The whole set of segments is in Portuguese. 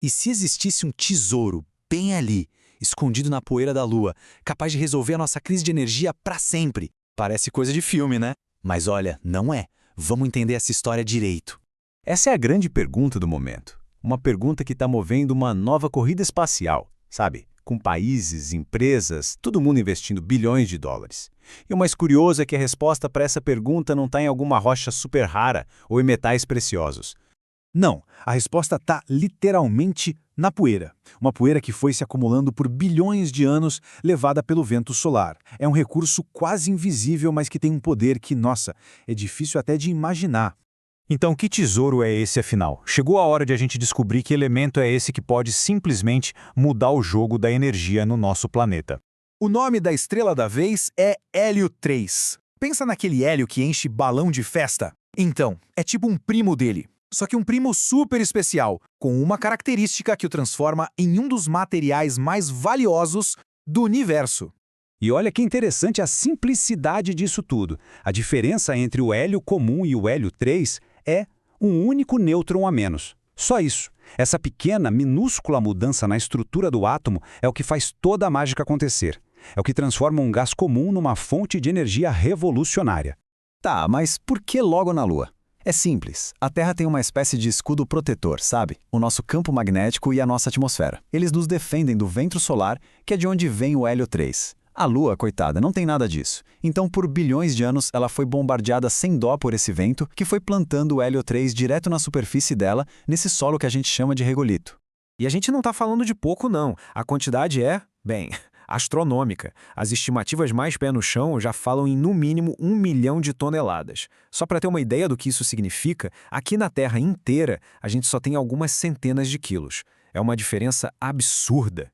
E se existisse um tesouro bem ali, escondido na poeira da Lua, capaz de resolver a nossa crise de energia para sempre? Parece coisa de filme, né? Mas olha, não é. Vamos entender essa história direito. Essa é a grande pergunta do momento. Uma pergunta que está movendo uma nova corrida espacial, sabe? Com países, empresas, todo mundo investindo bilhões de dólares. E o mais curioso é que a resposta para essa pergunta não está em alguma rocha super rara ou em metais preciosos. Não, a resposta está literalmente na poeira. Uma poeira que foi se acumulando por bilhões de anos, levada pelo vento solar. É um recurso quase invisível, mas que tem um poder que, nossa, é difícil até de imaginar. Então, que tesouro é esse, afinal? Chegou a hora de a gente descobrir que elemento é esse que pode simplesmente mudar o jogo da energia no nosso planeta. O nome da estrela da vez é Hélio 3. Pensa naquele hélio que enche balão de festa? Então, é tipo um primo dele. Só que um primo super especial, com uma característica que o transforma em um dos materiais mais valiosos do universo. E olha que interessante a simplicidade disso tudo. A diferença entre o hélio comum e o hélio 3 é um único nêutron a menos. Só isso. Essa pequena, minúscula mudança na estrutura do átomo é o que faz toda a mágica acontecer. É o que transforma um gás comum numa fonte de energia revolucionária. Tá, mas por que logo na Lua? É simples. A Terra tem uma espécie de escudo protetor, sabe? O nosso campo magnético e a nossa atmosfera. Eles nos defendem do vento solar, que é de onde vem o hélio 3. A Lua, coitada, não tem nada disso. Então, por bilhões de anos, ela foi bombardeada sem dó por esse vento, que foi plantando o hélio 3 direto na superfície dela, nesse solo que a gente chama de regolito. E a gente não está falando de pouco, não. A quantidade é, bem, astronômica. As estimativas mais pé no chão já falam em, no mínimo, 1 milhão de toneladas. Só para ter uma ideia do que isso significa, aqui na Terra inteira, a gente só tem algumas centenas de quilos. É uma diferença absurda.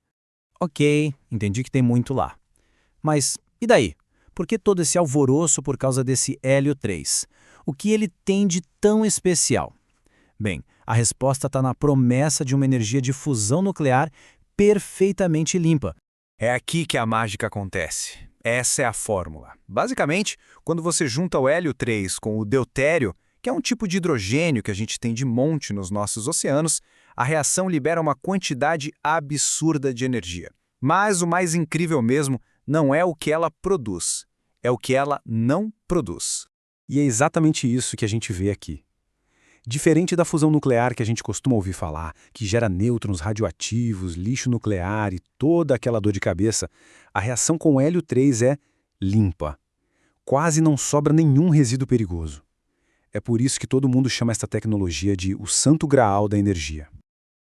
Ok, entendi que tem muito lá. Mas, e daí? Por que todo esse alvoroço por causa desse hélio 3? O que ele tem de tão especial? Bem, a resposta está na promessa de uma energia de fusão nuclear perfeitamente limpa. É aqui que a mágica acontece. Essa é a fórmula. Basicamente, quando você junta o hélio 3 com o deutério, que é um tipo de hidrogênio que a gente tem de monte nos nossos oceanos, a reação libera uma quantidade absurda de energia. Mas o mais incrível mesmo não é o que ela produz, é o que ela não produz. E é exatamente isso que a gente vê aqui. Diferente da fusão nuclear que a gente costuma ouvir falar, que gera nêutrons radioativos, lixo nuclear e toda aquela dor de cabeça, a reação com o hélio 3 é limpa. Quase não sobra nenhum resíduo perigoso. É por isso que todo mundo chama esta tecnologia de o santo graal da energia.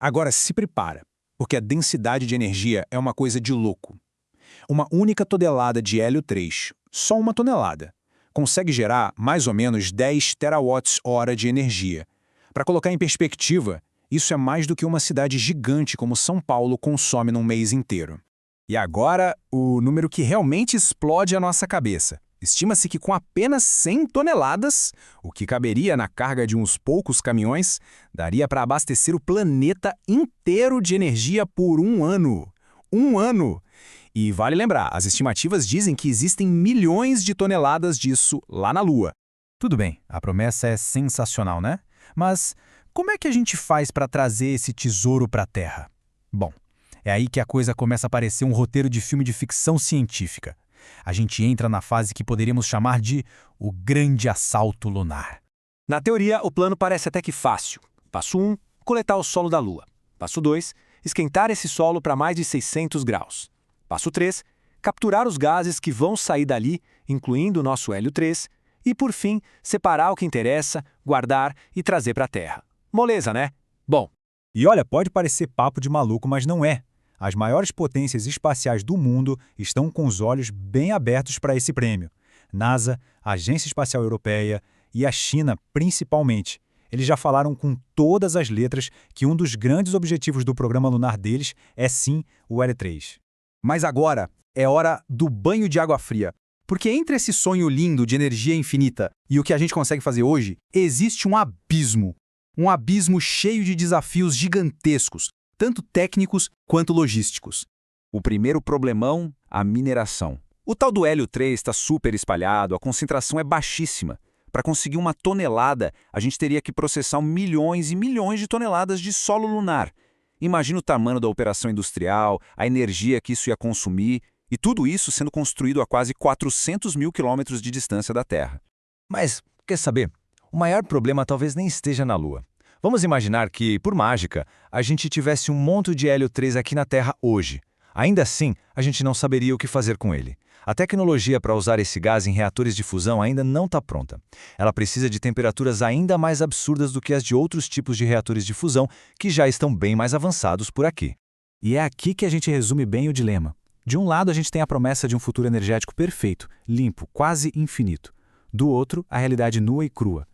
Agora se prepara, porque a densidade de energia é uma coisa de louco. Uma única tonelada de hélio 3, só uma tonelada, consegue gerar mais ou menos 10 terawatts-hora de energia. Para colocar em perspectiva, isso é mais do que uma cidade gigante como São Paulo consome num mês inteiro. E agora, o número que realmente explode a nossa cabeça. Estima-se que com apenas 100 toneladas, o que caberia na carga de uns poucos caminhões, daria para abastecer o planeta inteiro de energia por um ano. Um ano! E vale lembrar, as estimativas dizem que existem milhões de toneladas disso lá na Lua. Tudo bem, a promessa é sensacional, né? Mas como é que a gente faz para trazer esse tesouro para a Terra? Bom, é aí que a coisa começa a parecer um roteiro de filme de ficção científica. A gente entra na fase que poderíamos chamar de o grande assalto lunar. Na teoria, o plano parece até que fácil. Passo 1, coletar o solo da Lua. Passo 2, esquentar esse solo para mais de 600 graus. Passo 3, capturar os gases que vão sair dali, incluindo o nosso hélio 3, e, por fim, separar o que interessa, guardar e trazer para a Terra. Moleza, né? Bom, E olha, pode parecer papo de maluco, mas não é. As maiores potências espaciais do mundo estão com os olhos bem abertos para esse prêmio. NASA, Agência Espacial Europeia e a China, principalmente. Eles já falaram com todas as letras que um dos grandes objetivos do programa lunar deles é sim o hélio 3. Mas agora é hora do banho de água fria. Porque entre esse sonho lindo de energia infinita e o que a gente consegue fazer hoje, existe um abismo. Um abismo cheio de desafios gigantescos, tanto técnicos quanto logísticos. o primeiro problemão, a mineração. O tal do hélio 3 está super espalhado, a concentração é baixíssima. Para conseguir 1 tonelada, a gente teria que processar milhões e milhões de toneladas de solo lunar. Imagina o tamanho da operação industrial, a energia que isso ia consumir, e tudo isso sendo construído a quase 400 mil quilômetros de distância da Terra. Mas, quer saber? O maior problema talvez nem esteja na Lua. Vamos imaginar que, por mágica, a gente tivesse um monte de hélio 3 aqui na Terra hoje. Ainda assim, a gente não saberia o que fazer com ele. A tecnologia para usar esse gás em reatores de fusão ainda não está pronta. Ela precisa de temperaturas ainda mais absurdas do que as de outros tipos de reatores de fusão que já estão bem mais avançados por aqui. E é aqui que a gente resume bem o dilema. De um lado, a gente tem a promessa de um futuro energético perfeito, limpo, quase infinito. Do outro, a realidade nua e crua.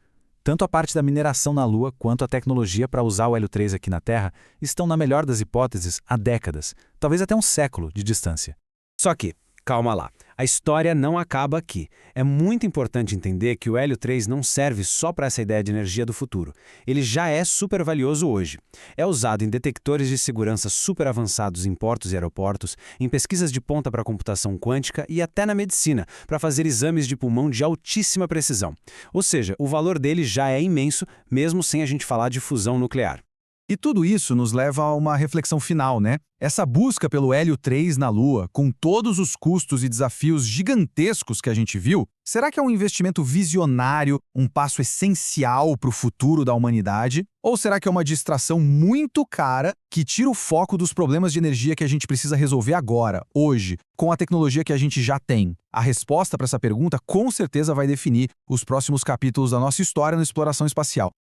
Tanto a parte da mineração na Lua quanto a tecnologia para usar o hélio 3 aqui na Terra estão, na melhor das hipóteses, há décadas, talvez até um século de distância. Só que, calma lá, a história não acaba aqui. É muito importante entender que o hélio 3 não serve só para essa ideia de energia do futuro. Ele já é super valioso hoje. É usado em detectores de segurança super avançados em portos e aeroportos, em pesquisas de ponta para computação quântica e até na medicina, para fazer exames de pulmão de altíssima precisão. Ou seja, o valor dele já é imenso, mesmo sem a gente falar de fusão nuclear. E tudo isso nos leva a uma reflexão final, né? Essa busca pelo hélio 3 na Lua, com todos os custos e desafios gigantescos que a gente viu, será que é um investimento visionário, um passo essencial para o futuro da humanidade? Ou será que é uma distração muito cara que tira o foco dos problemas de energia que a gente precisa resolver agora, hoje, com a tecnologia que a gente já tem? A resposta para essa pergunta com certeza vai definir os próximos capítulos da nossa história na exploração espacial.